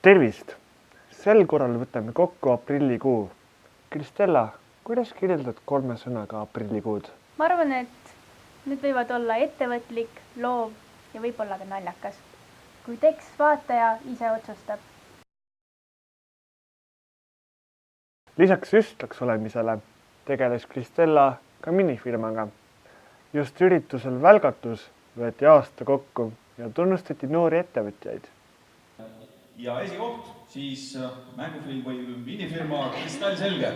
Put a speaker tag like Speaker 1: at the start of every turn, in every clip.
Speaker 1: Tervist! Sel korral võtame kokku aprillikuu. Kristella, kuidas kirjeldad 3 sõnaga aprillikuud?
Speaker 2: Ma arvan, et need võivad olla ettevõtlik, loov ja võib-olla ka naljakas. Kui tekst vaataja ise otsustab.
Speaker 1: Lisaks üstlaks olemisele tegeles Kristella ka minifirmaga. Just üritusel Välgatus võeti aasta kokku ja tunnustati noori ettevõtjaid.
Speaker 3: Ja esikoht siis mängufilm või minifirma Kristall Selge.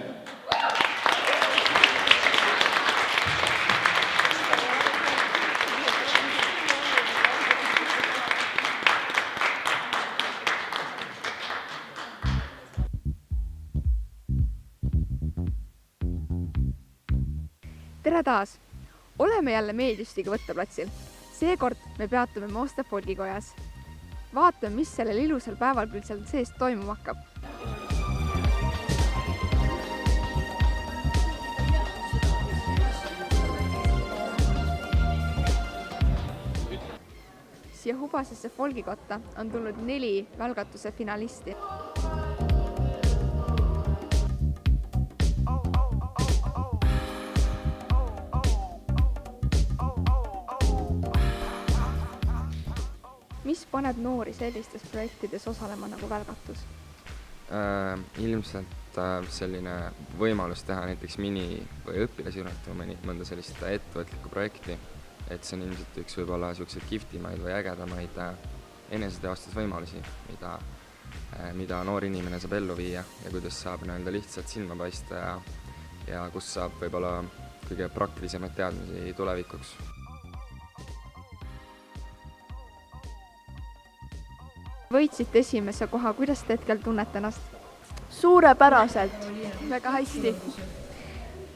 Speaker 4: Tere taas! Oleme jälle meediustiga võtteplatsil. Seekord me peatume Mooste folgikojas. Vaatame, mis sellel ilusal päeval küll seal sees toimuma hakkab. Siia hubasesse folgikotta on tulnud 4 Välgatuse finalisti. Mis paneb noori sellistes projektides osalema nagu Välgatus?
Speaker 5: Ilmselt selline võimalus teha näiteks mini- või õpilasjuurde mõnda sellist ettevõtlikku projekti, et see on ilmselt üks võib-olla selliseid kihvtimaid või ägedamaid eneseteostusvõimalusi, mida noor inimene saab ellu viia ja kuidas saab lihtsalt silma paista ja kus saab võib-olla kõige praktilisemaid teadmisi tulevikuks.
Speaker 4: Võitsite esimese koha, kuidas te hetkel tunnete ennast?
Speaker 2: Suurepäraselt.
Speaker 4: Väga hästi.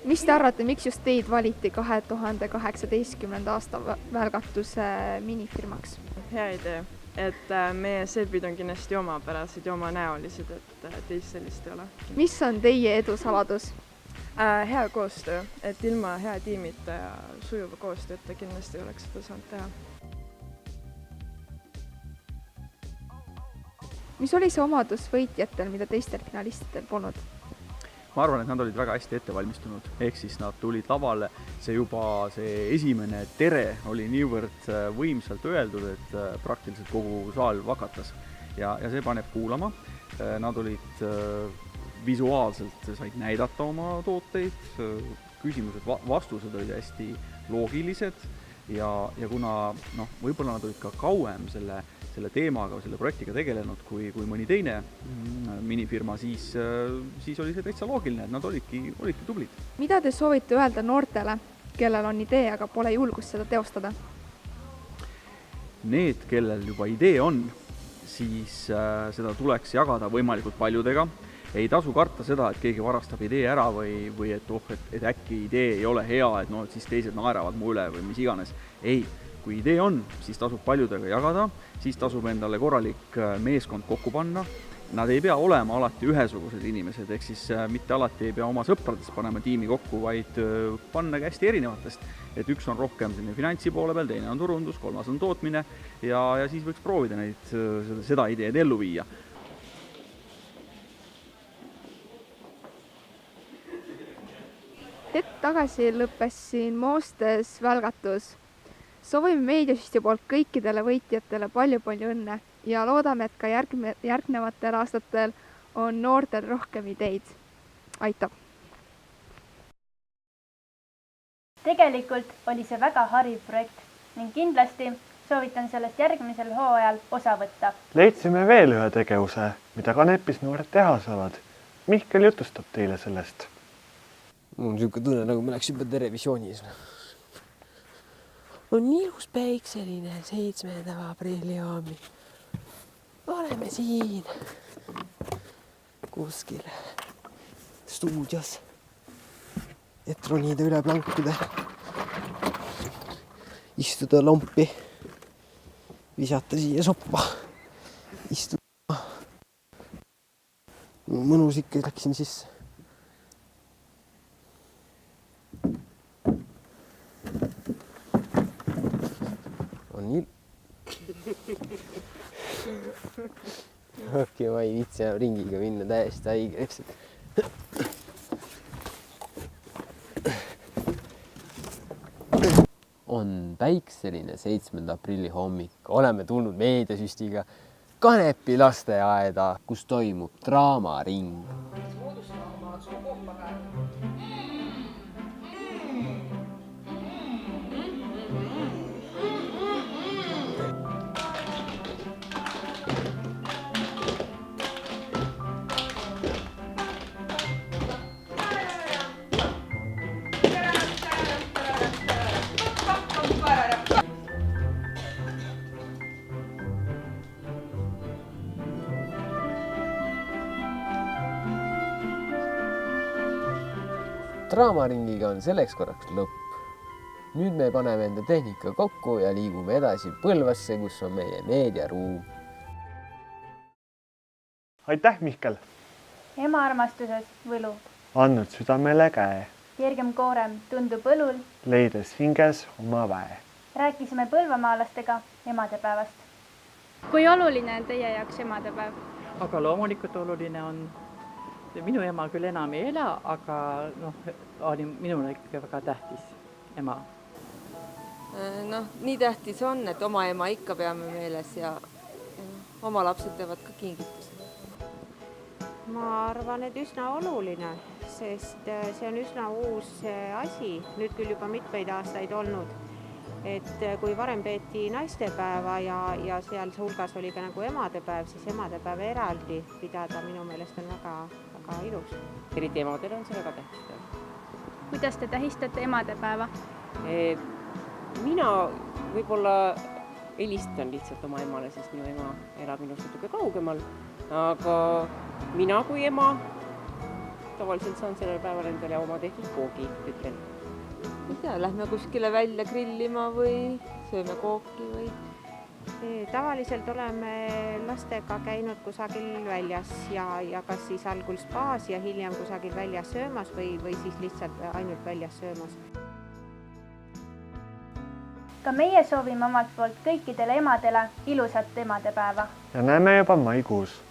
Speaker 4: Mis te arvate, miks just teid valiti 2018. aasta Välgatuse minifirmaks?
Speaker 6: Hea idee, et meie sebid on kindlasti omapärased ja omanäolised, et teist sellist ei ole.
Speaker 4: Mis on teie edu saladus?
Speaker 6: Hea koostöö, et ilma hea tiimita ja sujuva koostööta kindlasti ei oleks seda saanud teha.
Speaker 4: Mis oli see omadus võitjatel, mida teistel finalistidel polnud?
Speaker 7: Ma arvan, et nad olid väga hästi ettevalmistunud, ehk siis nad tulid lavale, see esimene tere oli niivõrd võimsalt öeldud, et praktiliselt kogu saal vakatas ja see paneb kuulama. Nad olid visuaalselt, said näidata oma tooteid, küsimused, vastused olid hästi loogilised ja kuna võib-olla nad olid ka kauem selle teemaga, selle projektiga tegelenud kui mõni teine minifirma, siis oli see täitsa loogiline, et nad olidki tublid.
Speaker 4: Mida te soovite öelda noortele, kellel on idee, aga pole julgust seda teostada?
Speaker 7: Need, kellel juba idee on, siis seda tuleks jagada võimalikult paljudega. Ei tasu karta seda, et keegi varastab idee ära või et äkki idee ei ole hea, et siis teised naeravad mu üle või mis iganes. Ei. Kui idee on, siis tasub paljudega jagada, siis tasub endale korralik meeskond kokku panna. Nad ei pea olema alati ühesugused inimesed, ehk siis mitte alati ei pea oma sõpradest panema tiimi kokku, vaid panna hästi erinevatest. Et üks on rohkem finantsi poole peal, teine on turundus, 3. on tootmine ja siis võiks proovida seda ideed ellu viia.
Speaker 4: Hetk tagasi lõppes siin Moostes Välgatus. Soovime meediusti poolt kõikidele võitjatele palju õnne ja loodame, et ka järgnevatel aastatel on noortel rohkem ideid. Aitäh!
Speaker 2: Tegelikult oli see väga hariv projekt ning kindlasti soovitan sellest järgmisel hooajal osa võtta.
Speaker 1: Leidsime veel ühe tegevuse, mida Kanepis noored teha saavad. Mihkel jutustab teile sellest.
Speaker 8: Mul on niisugune tunne, nagu me läks juba televisioonis. On ilus päikseline 7. aprilli hommik. Oleme siin kuskil stuudios, et ronida üle plankude, istuda lompi, visata siia soppa, istuda. Mõnus ikka läksin sisse. On nii... Okei. ma ei viitsi enam ringiga minna, täiesti haige lihtsalt. On päikseline 7. aprilli hommik. Oleme tulnud meediasüstiga Kanepi lasteaeda, kus toimub draamaring. Draamaringiga on selleks korraks lõpp. Nüüd me paneme enda tehnika kokku ja liigume edasi Põlvasse, kus on meie meediaruum.
Speaker 1: aitäh, Mihkel!
Speaker 2: ema armastuses võlu.
Speaker 1: Andnud südamele käe,
Speaker 2: Kergem koorem tundub õlul.
Speaker 1: leides hinges oma väe.
Speaker 2: Rääkisime põlvamaalastega emadepäevast. Kui oluline on teie jaoks emadepäev?
Speaker 9: Aga loomulikult oluline on. Minu ema küll enam ei ela, aga oli minule ikka väga tähtis ema.
Speaker 10: Nii tähtis on, et oma ema ikka peame meeles ja oma lapsed teevad ka kingitused.
Speaker 11: Ma arvan, et üsna oluline, sest see on üsna uus asi, nüüd küll juba mitmeid aastaid olnud. Et kui varem peeti naistepäeva ja seal hulgas oli ka nagu emadepäev, siis emadepäeva eraldi pidada minu meelest on väga ilus.
Speaker 12: Eriti emadel on see väga tähtis.
Speaker 2: Kuidas te tähistate emadepäeva?
Speaker 12: Mina võib-olla helistan lihtsalt oma emale, sest minu ema elab minust natuke kaugemal. Aga mina kui ema tavaliselt saan sellel päeval endale oma tehtud koogi, ütlen.
Speaker 10: Ei tea, lähme kuskile välja grillima või sööme kooki või?
Speaker 11: Tavaliselt oleme lastega käinud kusagil väljas ja kas siis algul spaas ja hiljem kusagil väljas söömas või siis lihtsalt ainult väljas söömas.
Speaker 2: Ka meie soovime omalt poolt kõikidele emadele ilusat emadepäeva.
Speaker 1: Ja näeme juba maikuus.